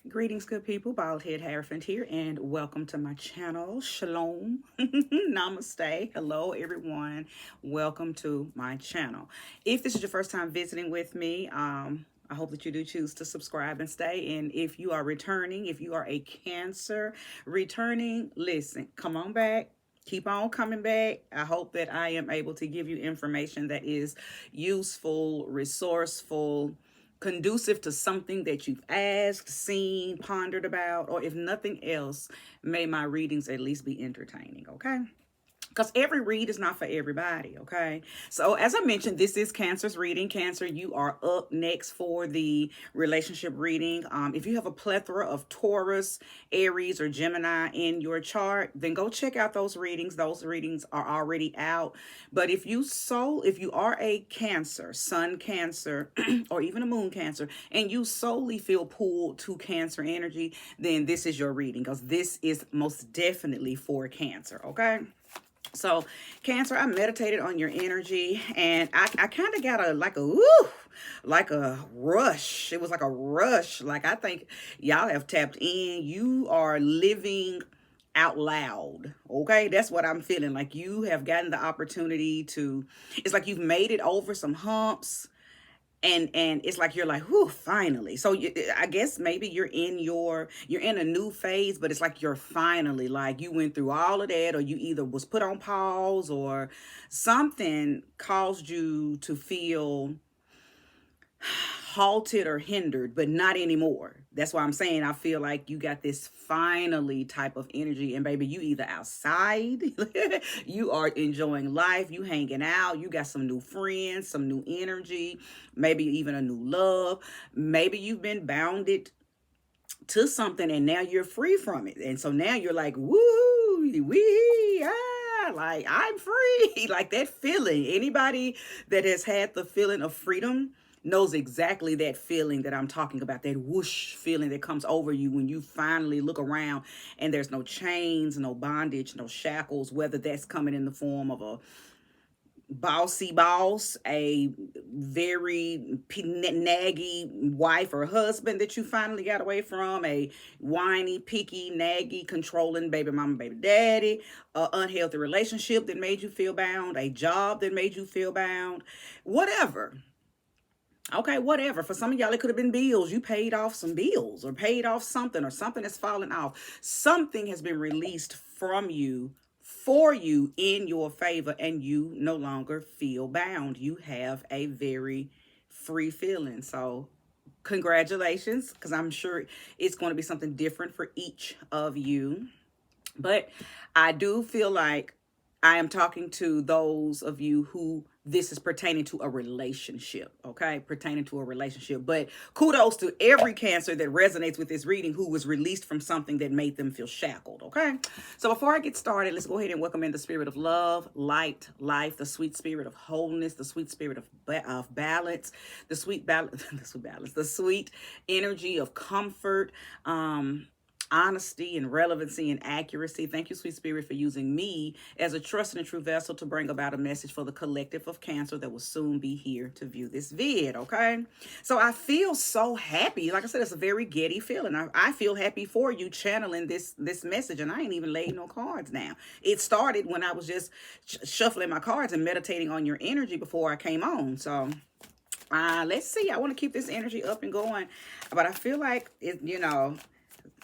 Greetings, good people. Bald Head Hierophant here, and welcome to my channel. Shalom. Namaste. Hello, everyone. Welcome to my channel. If this is your first time visiting with me, I hope that you do choose to subscribe and stay. And if you are returning, if you are a Cancer returning, listen, come on back. Keep on coming back. I hope that I am able to give you information that is useful, resourceful, conducive to something that you've asked, seen, pondered about, or if nothing else, may my readings at least be entertaining, okay? Because every read is not for everybody, okay? So as I mentioned, this is Cancer's reading. Cancer, you are up next for the relationship reading. If you have a plethora of Taurus, Aries, or Gemini in your chart, then go check out those readings. Those readings are already out. But if you are a Cancer, Sun Cancer, or even a Moon Cancer, and you solely feel pulled to Cancer energy, then this is your reading, because this is most definitely for Cancer, okay? So Cancer, I meditated on your energy, and I kind of got like a rush. It was like a rush. Like, I think y'all have tapped in. You are living out loud. Okay. That's what I'm feeling. Like, you have gotten the opportunity to, it's like you've made it over some humps, and it's like you're like, whew, finally. So I guess maybe you're in a new phase, but it's like you're finally, like, you went through all of that, or you either was put on pause, or something caused you to feel halted or hindered, but not anymore. That's why I'm saying I feel like you got this finally type of energy, and baby, you either outside, you are enjoying life, you hanging out, you got some new friends, some new energy, maybe even a new love. Maybe you've been bounded to something and now you're free from it. And so now you're like, woo, wee, ah, like, I'm free. Like, that feeling. Anybody that has had the feeling of freedom knows exactly that feeling that I'm talking about, that whoosh feeling that comes over you when you finally look around and there's no chains, no bondage, no shackles, whether that's coming in the form of a bossy boss, a very naggy wife or husband that you finally got away from, a whiny, picky, naggy, controlling baby mama, baby daddy, a unhealthy relationship that made you feel bound, a job that made you feel bound, whatever. Okay, whatever. For some of y'all, it could have been bills. You paid off some bills, or paid off something, or something has fallen off. Something has been released from you, for you, in your favor, and you no longer feel bound. You have a very free feeling. So congratulations, because I'm sure it's going to be something different for each of you. But I do feel like I am talking to those of you who this is pertaining to a relationship, okay? Pertaining to a relationship. But kudos to every Cancer that resonates with this reading, who was released from something that made them feel shackled, okay? So before I get started, let's go ahead and welcome in the spirit of love, light, life, the sweet spirit of wholeness, the sweet spirit of balance, the sweet balance, the sweet energy of comfort, honesty and relevancy and accuracy. Thank you, sweet spirit, for using me as a trusted and true vessel to bring about a message for the collective of Cancer that will soon be here to view this vid, okay? So I feel so happy. Like I said, it's a very getty feeling. I feel happy for you channeling this message, and I ain't even laid no cards down. It started when I was just shuffling my cards and meditating on your energy before I came on. So let's see. I want to keep this energy up and going, but I feel like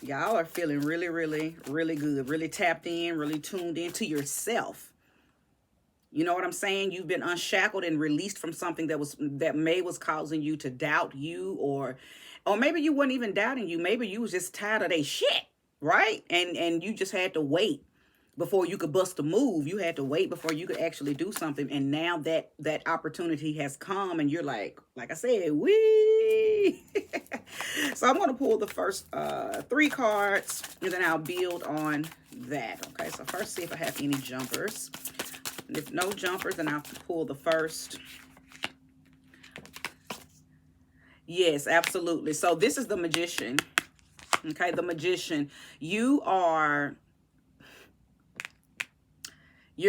y'all are feeling really, really, really good, really tapped in, really tuned in to yourself. You know what I'm saying? You've been unshackled and released from something that was causing you to doubt you, or maybe you weren't even doubting you. Maybe you was just tired of they shit, right? And you just had to wait before you could bust a move. You had to wait before you could actually do something. And now that opportunity has come, and you're like I said, wee. So I'm going to pull the first 3 cards, and then I'll build on that. Okay, so first, see if I have any jumpers. And if no jumpers, then I'll pull the first. Yes, absolutely. So this is the Magician. Okay, the Magician. You're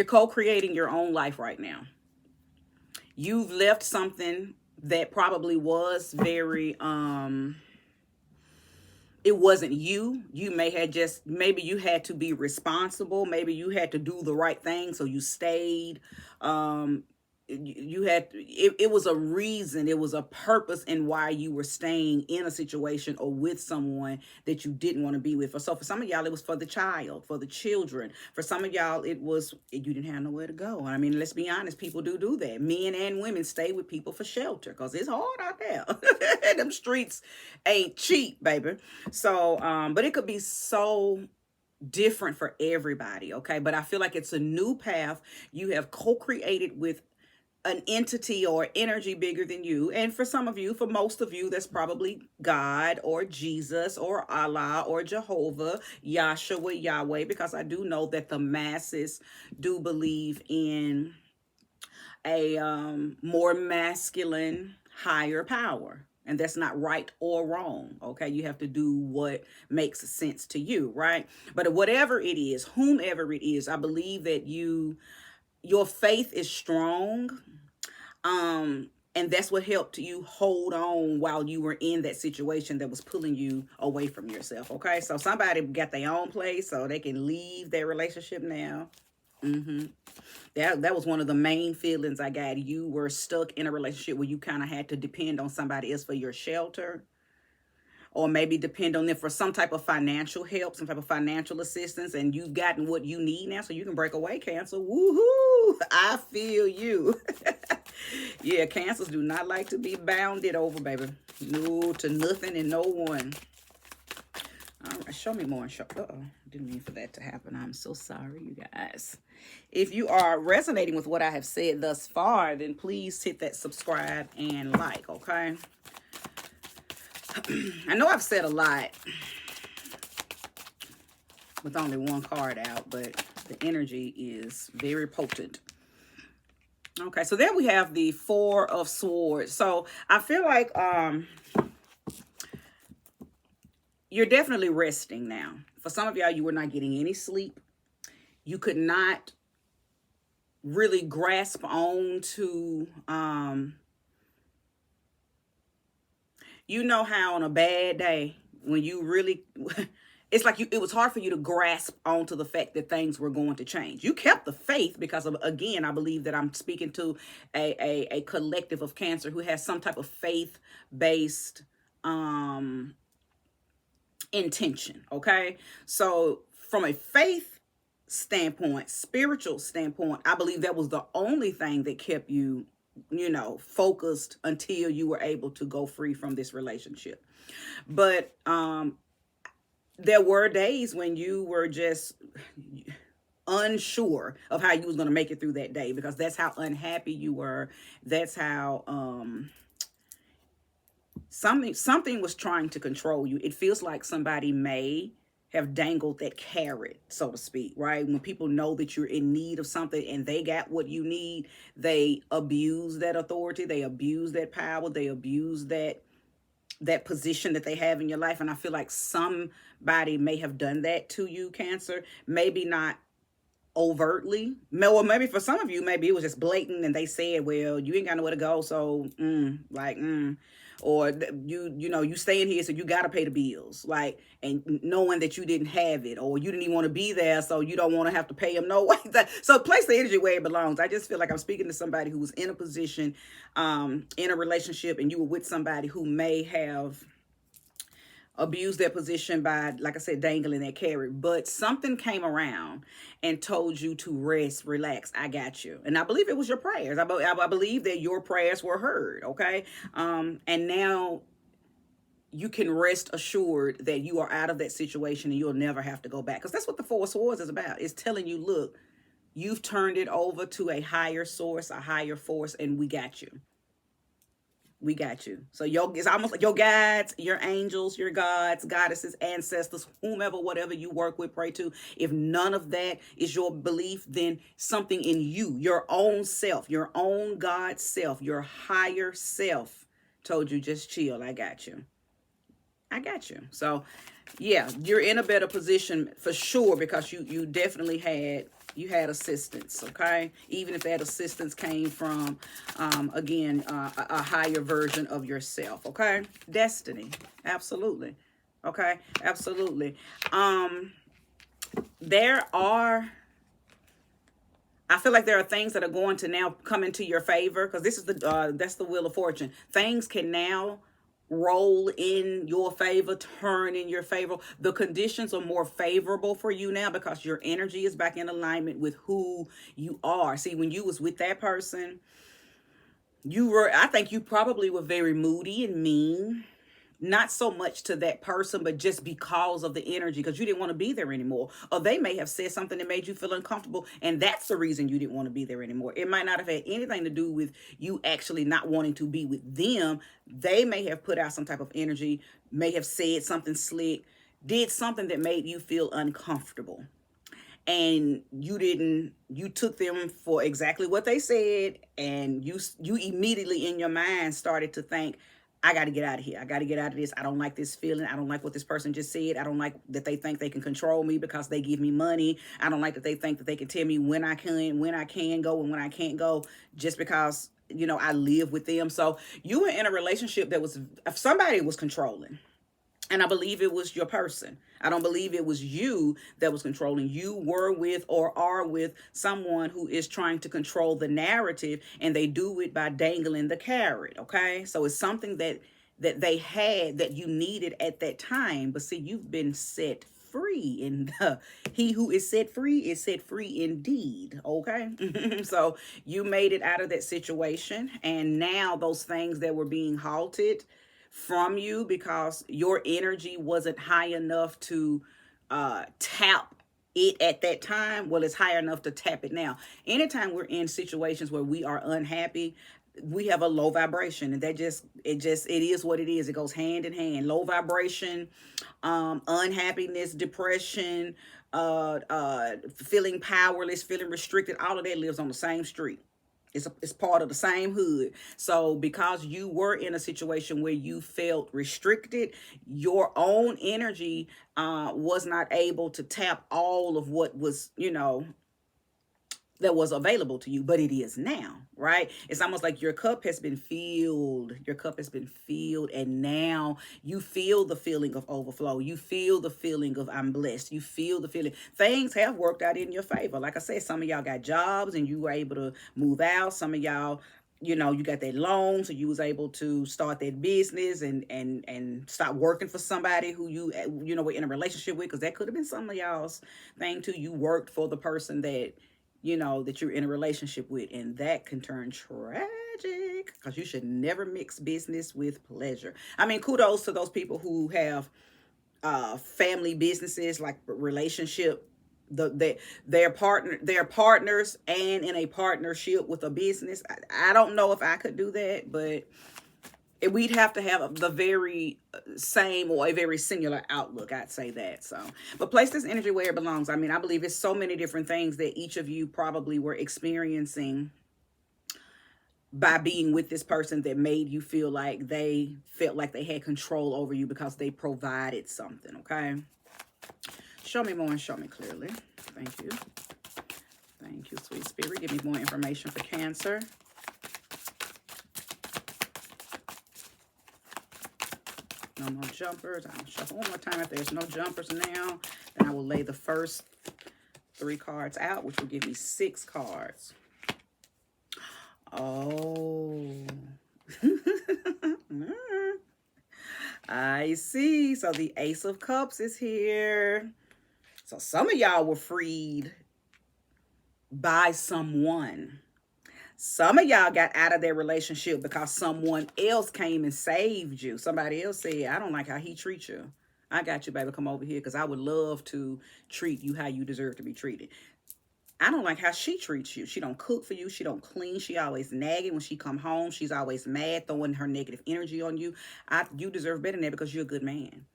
co-creating your own life right now. You've left something that probably was very it wasn't you. You may have just, maybe you had to be responsible. Maybe you had to do the right thing, so you stayed. You had, it was a reason, it was a purpose in why you were staying in a situation or with someone that you didn't want to be with. So for some of y'all, it was for the child, for the children. For some of y'all, it was, you didn't have nowhere to go. I mean, let's be honest, people do that. Men and women stay with people for shelter because it's hard out there. Them streets ain't cheap, baby. So but it could be so different for everybody, okay? But I feel like it's a new path you have co-created with an entity or energy bigger than you. And for some of you, for most of you, that's probably God or Jesus or Allah or Jehovah, Yahshua, Yahweh, because I do know that the masses do believe in a more masculine, higher power. And that's not right or wrong, okay? You have to do what makes sense to you, right? But whatever it is, whomever it is, I believe that your faith is strong. And that's what helped you hold on while you were in that situation that was pulling you away from yourself, okay? So somebody got their own place so they can leave their relationship now. That was one of the main feelings I got. You were stuck in a relationship where you kind of had to depend on somebody else for your shelter, or maybe depend on them for some type of financial help, some type of financial assistance, and you've gotten what you need now, so you can break away, Cancer. Woohoo! I feel you. Yeah, Cancers do not like to be bounded over, baby. No, to nothing and no one. All right, show me more. Uh-oh, didn't mean for that to happen. I'm so sorry, you guys. If you are resonating with what I have said thus far, then please hit that subscribe and like, okay? I know I've said a lot with only one card out, but the energy is very potent. Okay, so then we have the Four of Swords. So I feel like you're definitely resting now. For some of y'all, you were not getting any sleep. You could not really grasp on to, you know how on a bad day, when you really, it's like it was hard for you to grasp onto the fact that things were going to change. You kept the faith because of, again, I believe that I'm speaking to a collective of Cancer who has some type of faith-based intention, okay? So from a faith standpoint, spiritual standpoint, I believe that was the only thing that kept you, you know, focused until you were able to go free from this relationship. But there were days when you were just unsure of how you was going to make it through that day, because that's how unhappy you were. That's how something was trying to control you. It feels like somebody may have dangled that carrot, so to speak, right? When people know that you're in need of something and they got what you need, they abuse that authority, they abuse that power, they abuse that position that they have in your life. And I feel like somebody may have done that to you, Cancer. Maybe not overtly, or maybe for some of you, maybe it was just blatant and they said, well, you ain't got nowhere to go, so or you know, you staying here, so you got to pay the bills, like, and knowing that you didn't have it, or you didn't even want to be there, so you don't want to have to pay them no way. So place the energy where it belongs. I just feel like I'm speaking to somebody who was in a position, in a relationship, and you were with somebody who may have abused their position by, like I said, dangling that carrot. But something came around and told you to rest, relax, I got you. And I believe it was your prayers. I believe that your prayers were heard, okay? And now you can rest assured that you are out of that situation and you'll never have to go back. Because that's what the Four of Swords is about. It's telling you, look, you've turned it over to a higher source, a higher force, and we got you. We got you. So it's almost like your guides, your angels, your gods, goddesses, ancestors, whomever, whatever you work with, pray to. If none of that is your belief, then something in you, your own self, your own God self, your higher self told you, just chill. I got you. I got you. So yeah, you're in a better position for sure, because you definitely had assistance, okay? Even if that assistance came from, again, a higher version of yourself, okay? Destiny, absolutely. Okay, absolutely. Um, there are, I feel like there are things that are going to now come into your favor because this is the that's the wheel of fortune. Things can now roll in your favor, turn in your favor. The conditions are more favorable for you now because your energy is back in alignment with who you are. See, when you was with that person, you were, I think you probably were very moody and mean, not so much to that person, but just because of the energy, because you didn't want to be there anymore. Or they may have said something that made you feel uncomfortable, and that's the reason you didn't want to be there anymore. It might not have had anything to do with you actually not wanting to be with them. They may have put out some type of energy, may have said something slick, did something that made you feel uncomfortable, and you took them for exactly what they said, and you immediately in your mind started to think, I got to get out of here, I got to get out of this, I don't like this feeling, I don't like what this person just said, I don't like that they think they can control me because they give me money, I don't like that they think that they can tell me when I can go and when I can't go, just because I live with them. So you were in a relationship that was, if somebody was controlling, and I believe it was your person. I don't believe it was you that was controlling. You were with or are with someone who is trying to control the narrative, and they do it by dangling the carrot, okay? So it's something that they had that you needed at that time. But see, you've been set free, and he who is set free indeed, okay? So you made it out of that situation, and now those things that were being halted from you because your energy wasn't high enough to tap it at that time, well, it's high enough to tap it now. Anytime we're in situations where we are unhappy, we have a low vibration, and it is what it is. It goes hand in hand. Low vibration, unhappiness, depression, feeling powerless, feeling restricted, all of that lives on the same street. It's part of the same hood. So because you were in a situation where you felt restricted, your own energy was not able to tap all of what was, that was available to you, but it is now, right? It's almost like your cup has been filled. Your cup has been filled, and now you feel the feeling of overflow. You feel the feeling of I'm blessed. You feel the feeling. Things have worked out in your favor. Like I said, some of y'all got jobs and you were able to move out. Some of y'all, you got that loan, so you was able to start that business and stop working for somebody who were in a relationship with, because that could have been some of y'all's thing too. You worked for the person that you're in a relationship with, and that can turn tragic, because you should never mix business with pleasure. I mean, kudos to those people who have family businesses, like relationship, they're partners and in a partnership with a business. I don't know if I could do that, but we'd have to have the very same or a very similar outlook, I'd say that. So, but place this energy where it belongs. I mean, I believe it's so many different things that each of you probably were experiencing by being with this person that made you feel like they felt like they had control over you because they provided something. Okay, show me more and show me clearly. Thank you. Thank you, sweet spirit. Give me more information for Cancer. No more jumpers. I'll shuffle one more time. If there's no jumpers now, then I will lay the first 3 cards out, which will give me 6 cards. Oh. I see. So the Ace of Cups is here. So some of y'all were freed by someone. Some of y'all got out of their relationship because someone else came and saved you. Somebody else said, I don't like how he treats you. I got you, baby. Come over here, because I would love to treat you how you deserve to be treated. I don't like how she treats you. She don't cook for you. She don't clean. She always nagging. When she come home, she's always mad, throwing her negative energy on you. You deserve better than that, because you're a good man.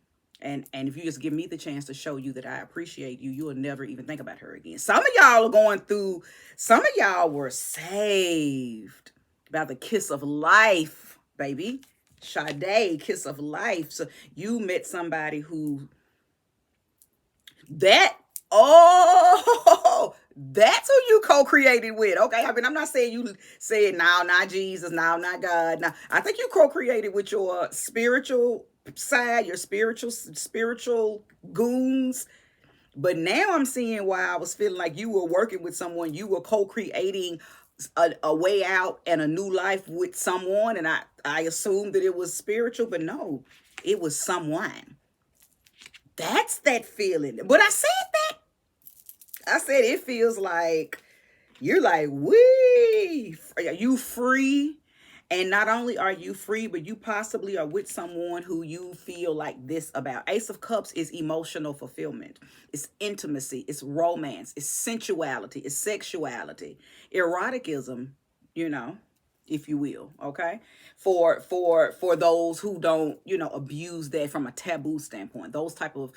And if you just give me the chance to show you that I appreciate you, you will never even think about her again. Some of y'all are going through, some of y'all were saved by the kiss of life, baby. Sade, kiss of life. So you met somebody who, that's who you co-created with. Okay, I mean, I'm not saying you said, no, not Jesus, no, not God. No, I think you co-created with your spiritual side, your spiritual goons. But now I'm seeing why I was feeling like you were working with someone, you were co-creating a way out and a new life with someone, and I assumed that it was spiritual, but no, it was someone. That's that feeling. But I said that. I said it feels like you're like, wee, are you free? And not only are you free, but you possibly are with someone who you feel like this about. Ace of Cups is emotional fulfillment. It's intimacy. It's romance. It's sensuality. It's sexuality. Eroticism, you know, if you will, okay? For those who don't, abuse that from a taboo standpoint. Those type of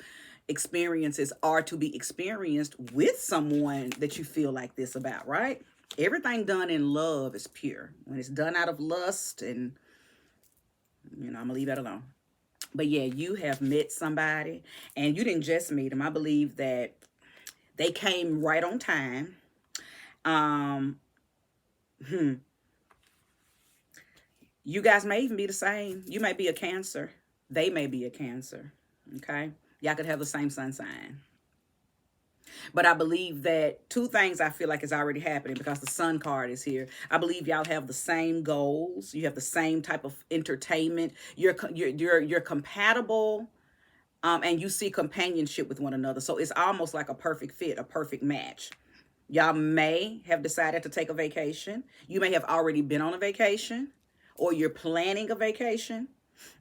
experiences are to be experienced with someone that you feel like this about, right? Everything done in love is pure. When it's done out of lust, and I'm gonna leave that alone. But yeah, you have met somebody, and you didn't just meet them. I believe that they came right on time. Um, hmm. You guys may even be the same. You may be a Cancer. They may be a Cancer. Okay, y'all could have the same sun sign. But I believe that two things I feel like is already happening because the Sun card is here. I believe y'all have the same goals. You have the same type of entertainment. You're compatible, and you see companionship with one another. So it's almost like a perfect fit, a perfect match. Y'all may have decided to take a vacation. You may have already been on a vacation, or you're planning a vacation.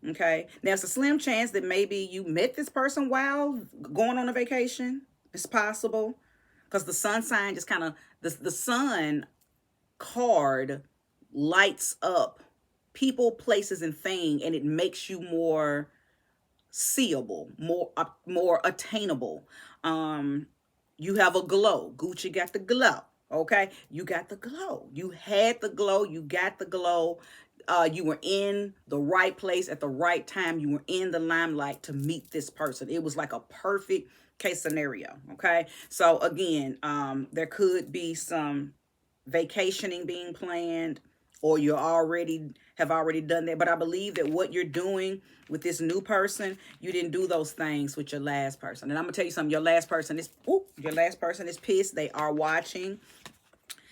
Okay. Now, it's a slim chance that maybe you met this person while going on a vacation. It's possible because the sun sign just kind of, the sun card lights up people, places, and thing, and it makes you more seeable, more attainable. You have a glow. Gucci got the glow. Okay, you got the glow. You had the glow. You got the glow. You were in the right place at the right time. You were in the limelight to meet this person. It was like a perfect case scenario. Okay, so again, there could be some vacationing being planned, or you have already done that. But I believe that what you're doing with this new person, you didn't do those things with your last person. And I'm gonna tell you something. Your last person is pissed. They are watching.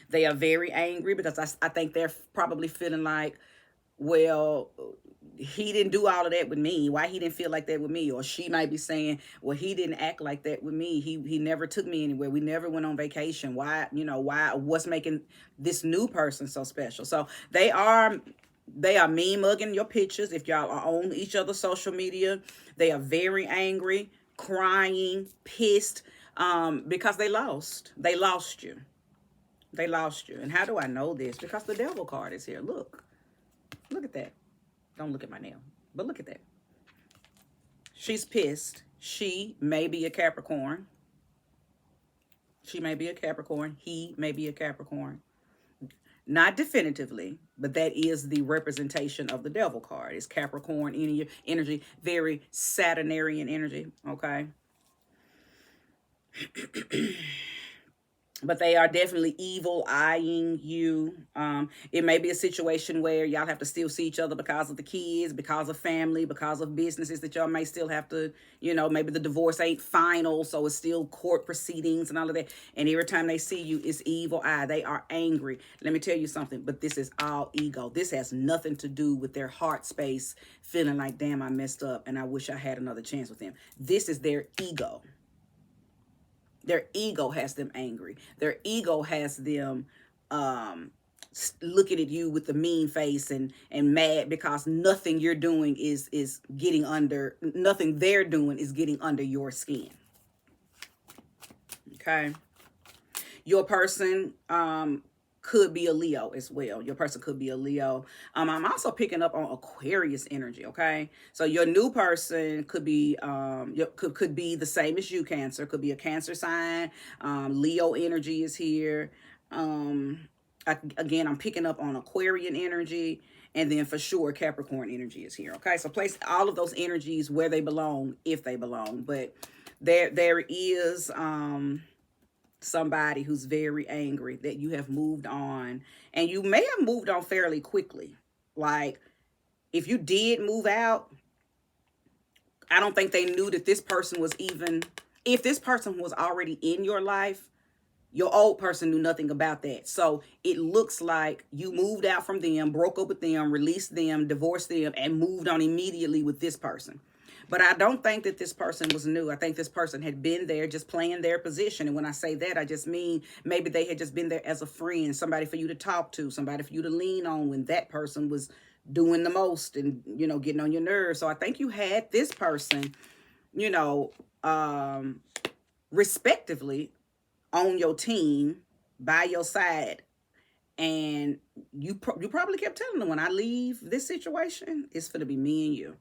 They are very angry because I think they're probably feeling like, well, he didn't do all of that with me. Why he didn't feel like that with me? Or she might be saying, well, he didn't act like that with me. He never took me anywhere. We never went on vacation. What's making this new person so special? So they are mean mugging your pictures. If y'all are on each other's social media, they are very angry, crying, pissed, because they lost. They lost you. They lost you. And how do I know this? Because the devil card is here. Look at that. Don't look at my nail, but look at that. She's pissed. She may be a Capricorn. She may be a Capricorn. He may be a Capricorn. Not definitively, but that is the representation of the devil card. It's Capricorn energy, very Saturnarian energy, okay? But they are definitely evil eyeing you. It may be a situation where y'all have to still see each other because of the kids, because of family, because of businesses that y'all may still have to, maybe the divorce ain't final, so it's still court proceedings and all of that. And every time they see you, it's evil eye. They are angry. Let me tell you something, but this is all ego. This has nothing to do with their heart space feeling like, damn, I messed up and I wish I had another chance with him. This is their ego. Their ego has them angry. Their ego has them looking at you with the mean face and mad because nothing you're doing is getting under, nothing they're doing is getting under your skin. Okay. Your person could be a Leo as well. Your person could be a Leo. I'm also picking up on Aquarius energy, okay? So your new person could be could be the same as you, Cancer. Could be a Cancer sign. Leo energy is here. Again, I'm picking up on Aquarian energy. And then for sure, Capricorn energy is here, okay? So place all of those energies where they belong, if they belong. But there is... somebody who's very angry that you have moved on, and you may have moved on fairly quickly. Like, if you did move out, I don't think they knew that this person was even, if this person was already in your life, your old person knew nothing about that. So it looks like you moved out from them, broke up with them, released them, divorced them, and moved on immediately with this person. But I don't think that this person was new. I think this person had been there just playing their position. And when I say that, I just mean maybe they had just been there as a friend, somebody for you to talk to, somebody for you to lean on when that person was doing the most and, getting on your nerves. So I think you had this person, you know, respectively on your team, by your side, and you probably kept telling them, when I leave this situation, it's going to be me and you.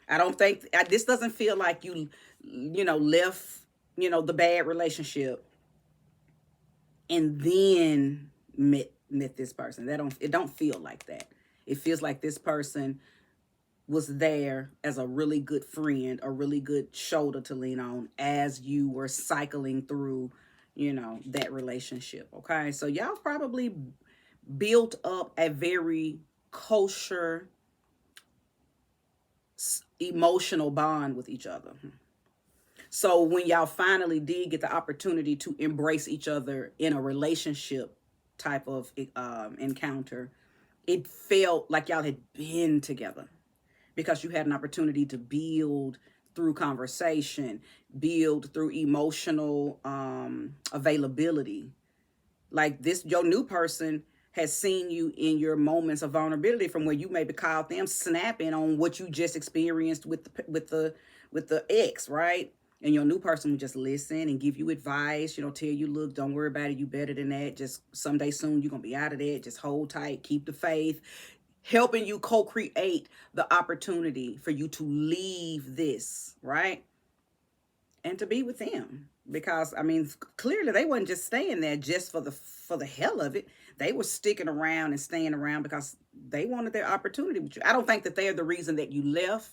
I don't think this doesn't feel like you left the bad relationship and then met this person. It don't feel like that. It feels like this person was there as a really good friend, a really good shoulder to lean on as you were cycling through that relationship. Okay, so y'all probably built up a very kosher emotional bond with each other. So when y'all finally did get the opportunity to embrace each other in a relationship type of encounter, it felt like y'all had been together, because you had an opportunity to build through conversation, build through emotional availability. Like this, your new person has seen you in your moments of vulnerability, from where you maybe called them snapping on what you just experienced with the ex, right? And your new person will just listen and give you advice, tell you, look, don't worry about it, you better than that, just someday soon you're gonna be out of that, just hold tight, keep the faith, helping you co-create the opportunity for you to leave this, right? And to be with them. Because clearly they wasn't just staying there just for the hell of it. They were sticking around and staying around because they wanted their opportunity with you. I don't think that they're the reason that you left,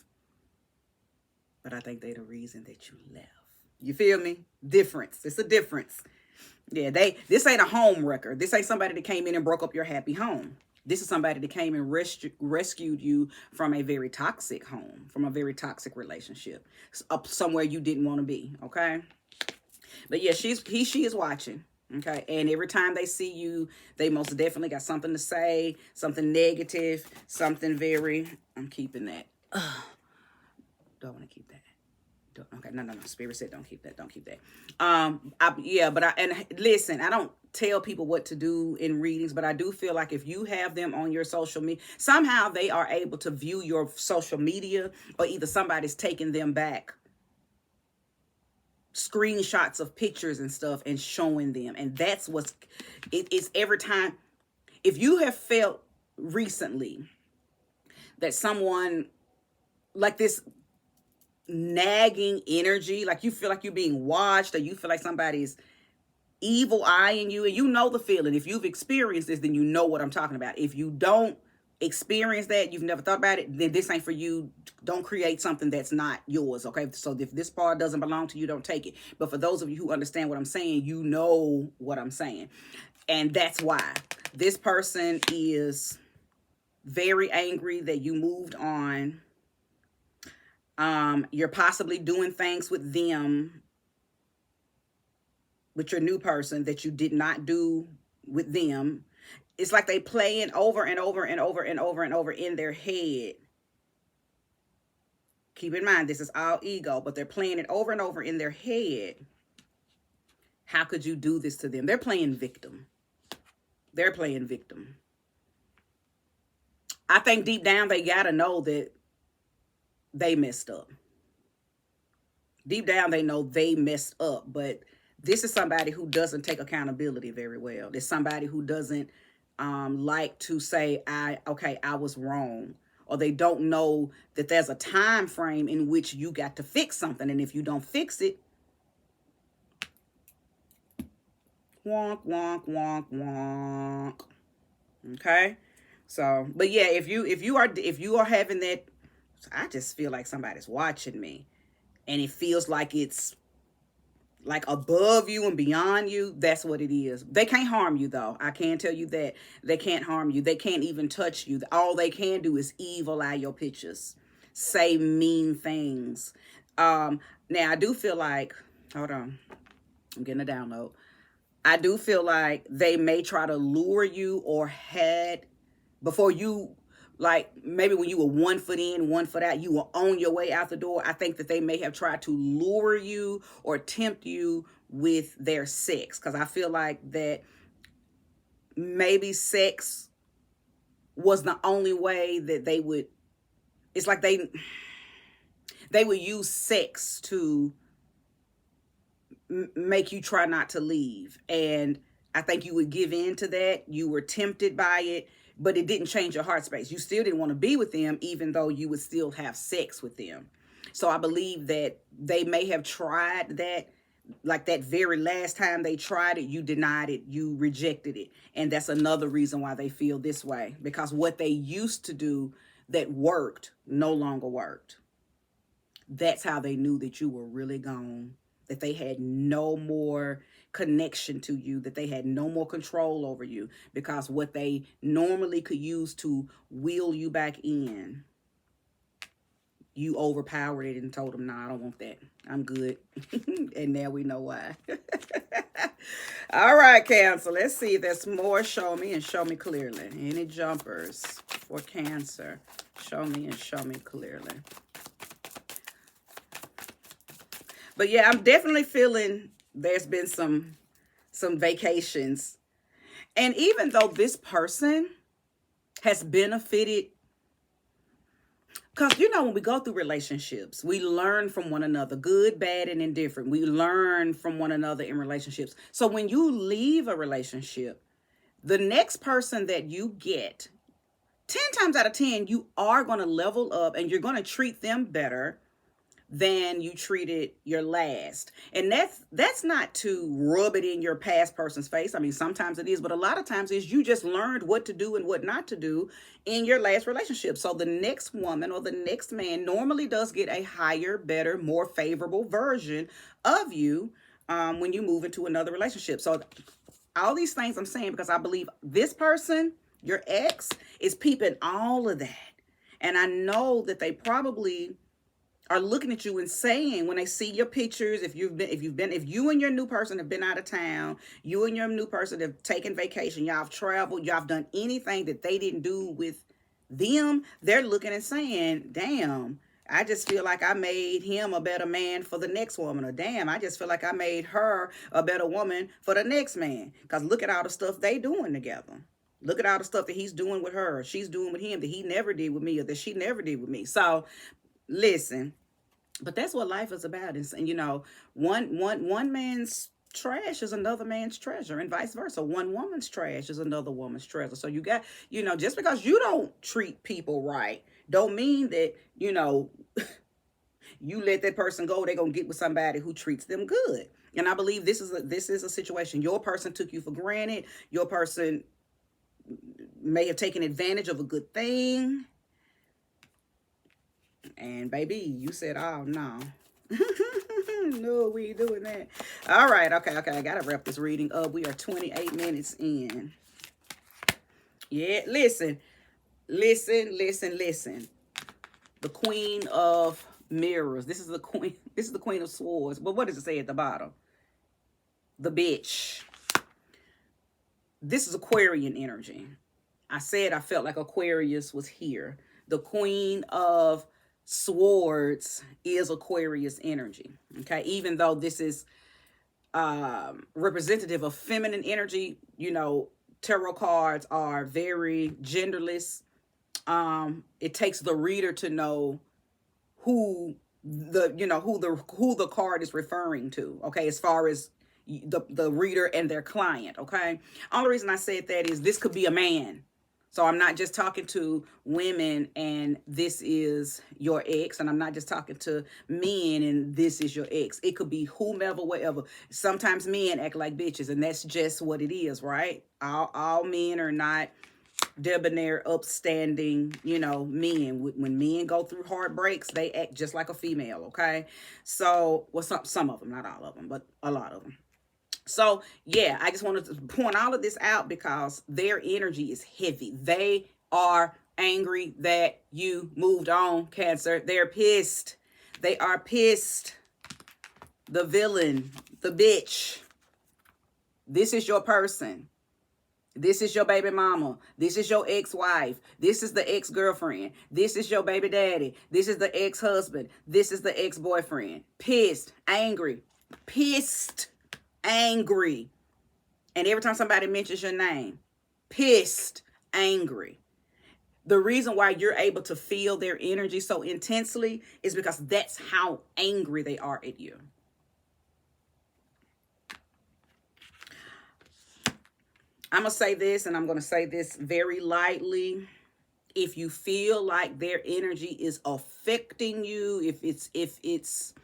but I think they're the reason that you left. You feel me? Difference. It's a difference. Yeah, this ain't a home wrecker. This ain't somebody that came in and broke up your happy home. This is somebody that came and rescued you from a very toxic home, from a very toxic relationship, up somewhere you didn't want to be. Okay. But yeah, she is watching. Okay. And every time they see you, they most definitely got something to say, something negative, something I'm keeping that. Don't want to keep that. Okay, no. Spirit said don't keep that. Don't keep that. And listen, I don't tell people what to do in readings, but I do feel like if you have them on your social media, somehow they are able to view your social media, or either somebody's taking them back screenshots of pictures and stuff and showing them. And that's it's every time. If you have felt recently that someone like this nagging energy, like you feel like you're being watched, or you feel like somebody's evil eyeing you, and you know the feeling. If you've experienced this, then you know what I'm talking about. If you don't experience that, you've never thought about it, then this ain't for you. Don't create something that's not yours. Okay, so if this part doesn't belong to you, don't take it. But for those of you who understand what I'm saying, you know what I'm saying. And that's why this person is very angry that you moved on. You're possibly doing things with them, with your new person, that you did not do with them. It's like they playing over and over and over and over and over in their head. Keep in mind, this is all ego, but they're playing it over and over in their head. How could you do this to them? They're playing victim. They're playing victim. I think deep down they gotta know that they messed up. Deep down they know they messed up, but this is somebody who doesn't take accountability very well. It's somebody who doesn't like to say, I was wrong. Or they don't know that there's a time frame in which you got to fix something. And if you don't fix it, wonk, wonk, wonk, wonk. Okay? So, but yeah, if you are having that, I just feel like somebody's watching me, and it feels like it's like above you and beyond you, that's what it is. They can't harm you, though. I can tell you that. They can't harm you. They can't even touch you. All they can do is evil eye your pictures. say mean things. Now I do feel like, hold on, I'm getting a download. I do feel like they may try to lure you, or had before you, like maybe when you were 1 foot in, 1 foot out, you were on your way out the door. I think that they may have tried to lure you or tempt you with their sex, because I feel like that maybe sex was the only way that they would, it's like they would use sex to make you try not to leave. And I think you would give in to that. You were tempted by it, but it didn't change your heart space. You still didn't want to be with them, even though you would still have sex with them. So I believe that they may have tried that, like that very last time they tried it, you denied it, you rejected it. And that's another reason why they feel this way, because what they used to do that worked no longer worked. That's how they knew that you were really gone, that they had no more connection to you, that they had no more control over you, because what they normally could use to wheel you back in, you overpowered it and told them, "No, I don't want that. I'm good." And now we know why. All right, Cancer. Let's see if there's more. Show me and show me clearly. Any jumpers for Cancer? Show me and show me clearly. But yeah, I'm definitely feeling there's been some vacations. And even though this person has benefited, because, when we go through relationships, we learn from one another, good, bad, and indifferent. We learn from one another in relationships. So when you leave a relationship, the next person that you get, 10 times out of 10, you are going to level up and you're going to treat them better than you treated your last. And that's not to rub it in your past person's face. I mean, sometimes it is, but a lot of times is you just learned what to do and what not to do in your last relationship. So the next woman or the next man normally does get a higher, better, more favorable version of you when you move into another relationship. So all these things I'm saying because I believe this person, your ex, is peeping all of that. And I know that they probably are looking at you and saying, when they see your pictures, if you and your new person have been out of town, you and your new person have taken vacation, y'all have traveled, y'all have done anything that they didn't do with them, they're looking and saying, "Damn, I just feel like I made him a better man for the next woman," or "Damn, I just feel like I made her a better woman for the next man." Because look at all the stuff they doing together. Look at all the stuff that he's doing with her, or she's doing with him, that he never did with me, or that she never did with me. So listen, but that's what life is about. And one man's trash is another man's treasure, and vice versa. One woman's trash is another woman's treasure. So you got, just because you don't treat people right, don't mean that, you let that person go, they're going to get with somebody who treats them good. And I believe this is a situation. Your person took you for granted. Your person may have taken advantage of a good thing. And baby, you said, "Oh, no." No, we ain't doing that. All right. Okay. I got to wrap this reading up. We are 28 minutes in. Yeah. Listen. The Queen of Mirrors. This is the Queen. This is the Queen of Swords. But what does it say at the bottom? The bitch. This is Aquarian energy. I said I felt like Aquarius was here. The Queen of Swords is Aquarius energy. Okay, even though this is representative of feminine energy, tarot cards are very genderless. It takes the reader to know who the card is referring to. Okay, as far as the reader and their client. Okay, only reason I said that is this could be a man. So I'm not just talking to women and this is your ex, and I'm not just talking to men and this is your ex. It could be whomever, whatever. Sometimes men act like bitches, and that's just what it is, right? All men are not debonair, upstanding, men. When men go through heartbreaks, they act just like a female, okay? So, well, some of them, not all of them, but a lot of them. So, yeah, I just wanted to point all of this out because their energy is heavy. They are angry that you moved on, Cancer. They're pissed. They are pissed. The villain, the bitch. This is your person. This is your baby mama. This is your ex-wife. This is the ex-girlfriend. This is your baby daddy. This is the ex-husband. This is the ex-boyfriend. Pissed, angry, pissed, angry. And every time somebody mentions your name, pissed, angry. The reason why you're able to feel their energy so intensely is because that's how angry they are at you. I'm going to say this, and I'm going to say this very lightly. If you feel like their energy is affecting you, if it's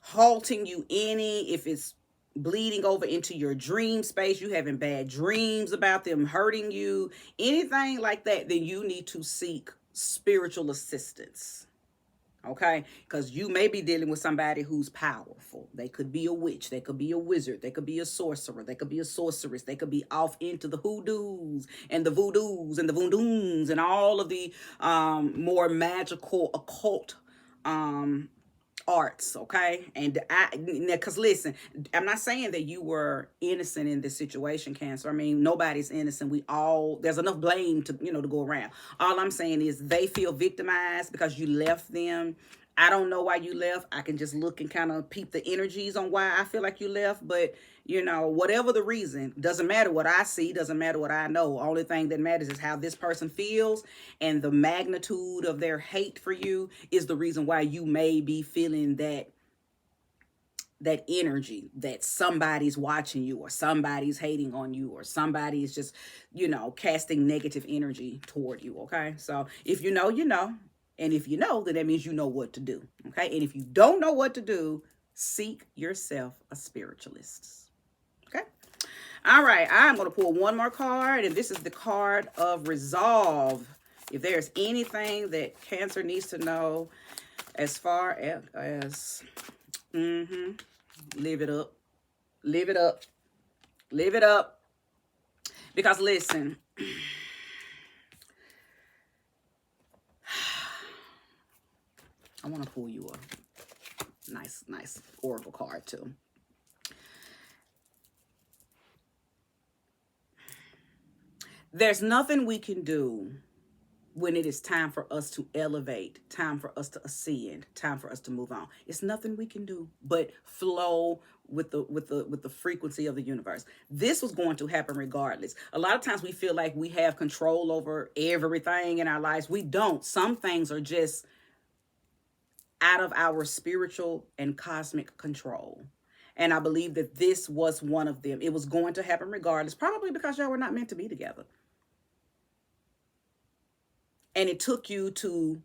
halting you if it's bleeding over into your dream space, you having bad dreams about them hurting you, anything like that, then you need to seek spiritual assistance. Okay, because you may be dealing with somebody who's powerful. They could be a witch, they could be a wizard, they could be a sorcerer, they could be a sorceress, they could be off into the hoodoos and the voodoos and the voodooms and all of the more magical occult arts. Okay, and because listen, I'm not saying that you were innocent in this situation, Cancer. I mean, nobody's innocent. There's enough blame to to go around. All I'm saying is they feel victimized because you left them. I don't know why you left. I can just look and kind of peep the energies on why I feel like you left. But, whatever the reason, doesn't matter what I see, doesn't matter what I know. Only thing that matters is how this person feels, and the magnitude of their hate for you is the reason why you may be feeling that energy that somebody's watching you, or somebody's hating on you, or somebody's just, casting negative energy toward you. Okay. So if you know, you know. And if you know, then that means you know what to do. Okay. And if you don't know what to do, seek yourself a spiritualist. Okay. All right. I'm going to pull one more card, and this is the card of resolve. If there's anything that Cancer needs to know as far as live it up, live it up, live it up. Because listen, I want to pull you a nice oracle card too. There's nothing we can do when it is time for us to elevate, time for us to ascend, time for us to move on. It's nothing we can do but flow with the frequency of the universe. This was going to happen regardless. A lot of times we feel like we have control over everything in our lives. We don't. Some things are just out of our spiritual and cosmic control. And I believe that this was one of them. It was going to happen regardless, probably because y'all were not meant to be together. And it took you to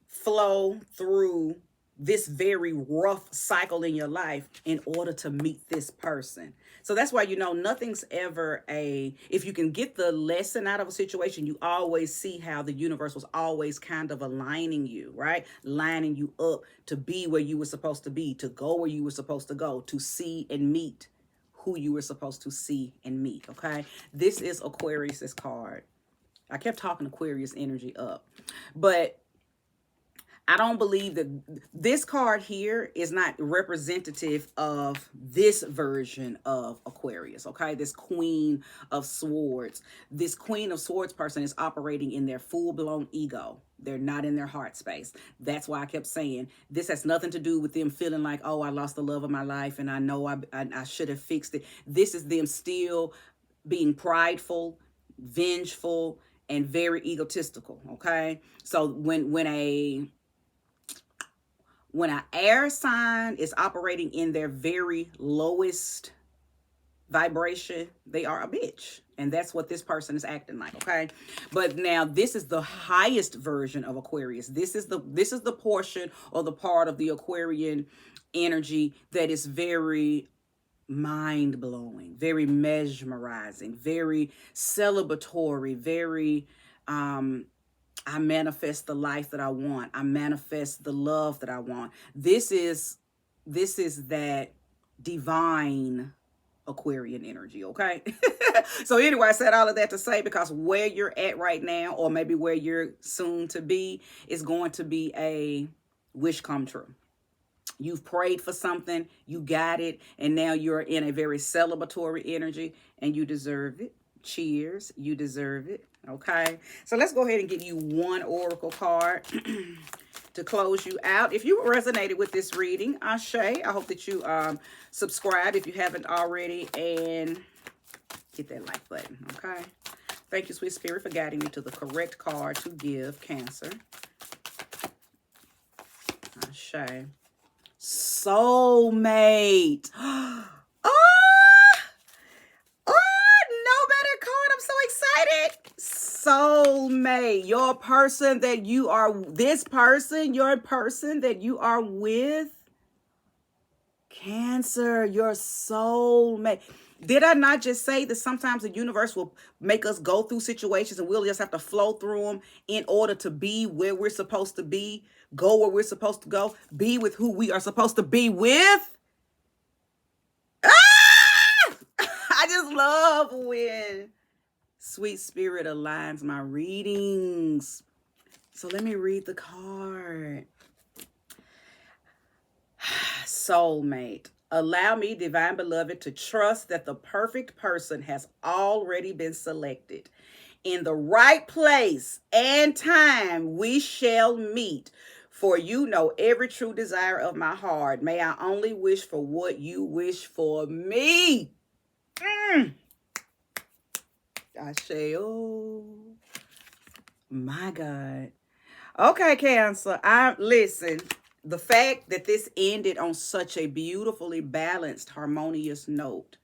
flow through this very rough cycle in your life in order to meet this person. So that's why, nothing's ever if you can get the lesson out of a situation, you always see how the universe was always kind of aligning you, right? Lining you up to be where you were supposed to be, to go where you were supposed to go, to see and meet who you were supposed to see and meet, okay? This is Aquarius's card. I kept talking Aquarius energy up, but I don't believe that this card here is not representative of this version of Aquarius, okay? This Queen of Swords. This Queen of Swords person is operating in their full-blown ego. They're not in their heart space. That's why I kept saying this has nothing to do with them feeling like, oh, I lost the love of my life and I know I should have fixed it. This is them still being prideful, vengeful, and very egotistical, okay? So when an air sign is operating in their very lowest vibration, they are a bitch. And that's what this person is acting like, okay? But now this is the highest version of Aquarius. This is the portion or the part of the Aquarian energy that is very mind-blowing, very mesmerizing, very celebratory, very I manifest the life that I want. I manifest the love that I want. This is that divine Aquarian energy, okay? So anyway, I said all of that to say, because where you're at right now, or maybe where you're soon to be, is going to be a wish come true. You've prayed for something, you got it, and now you're in a very celebratory energy, and you deserve it. Cheers, you deserve it. Okay, so let's go ahead and get you one oracle card to close you out. If you resonated with this reading, Ashe, I hope that you subscribe if you haven't already, and hit that like button. Okay, thank you, sweet spirit, for guiding me to the correct card to give Cancer. Ashe. Soulmate. No better card. I'm so excited. Soulmate. Your person that you are, this person, your person that you are with. Cancer, your soulmate. Did I not just say that sometimes the universe will make us go through situations and we'll just have to flow through them in order to be where we're supposed to be, go where we're supposed to go, be with who we are supposed to be with? Ah! I just love when sweet spirit aligns my readings. So let me read the card. Soulmate. Allow me, divine beloved, to trust that the perfect person has already been selected. In the right place and time we shall meet. For you know every true desire of my heart. May I only wish for what you wish for me. I say, oh my God. Okay, Cancer. Listen. The fact that this ended on such a beautifully balanced, harmonious note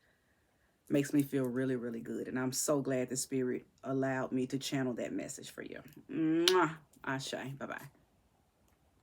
makes me feel really, really good. And I'm so glad the spirit allowed me to channel that message for you. Mwah. Ashe. Bye-bye.